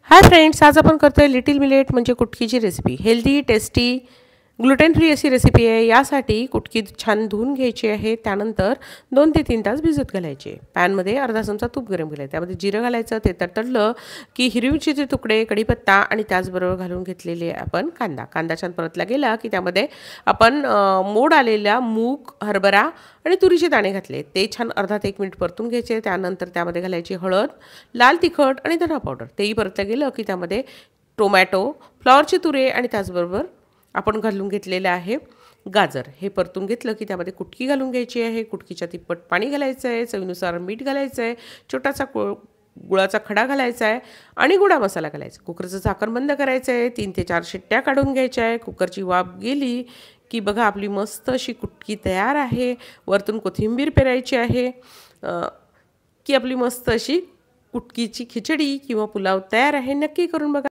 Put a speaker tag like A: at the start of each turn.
A: Hi friends, आज आपण करतोय लिटिल मिलेट म्हणजे कुटकीची recipe. Healthy, tasty, gluten free अशी रेसिपी आहे. यासाठी कुटकी छान धुवून घ्यायची आहे. त्यानंतर 2 ते 3 तास भिजत घालायचे. पॅनमध्ये अर्धा चमचा तूप गरम केलं, त्यामध्ये जिरं घालायचं. ते तडतडलं की हिरवी मिरचीचे तुकडे, कढीपत्ता आणि त्याचबरोबर घालून घेतलेले आपण कांदा छान परतला गेला की त्यामध्ये आपण मोड आलेला मूग, हरभरा आणि तुरीचे दाणे घातले. ते छान अर्धा ते 1 मिनिट परतून घ्यायचे. त्यानंतर त्यामध्ये घालायची हळद, लाल तिखट आणि धना पावडर. तेही परतलं गेलं की त्यामध्ये टोमॅटो, फ्लॉवरचे तुरे आणि त्याचबरोबर आपण घालून घेतलेलं आहे गाजर. हे परतून घेतलं की त्यामध्ये कुटकी घालून घ्यायची आहे. कुटकीच्या तिप्पट पाणी घालायचं आहे. चवीनुसार मीठ घालायचं आहे. छोटासा गुळाचा खडा घालायचा आहे आणि गोडा मसाला घालायचा. कुकरचं झाकण बंद करायचं आहे. 3 ते 4 शिट्ट्या काढून घ्यायच्या आहे. कुकरची वाफ गेली की बघा आपली मस्त अशी कुटकी तयार आहे. वरतून कोथिंबीर पेरायची आहे की आपली मस्त अशी कुटकीची खिचडी किंवा पुलाव तयार आहे. नक्की करून बघा.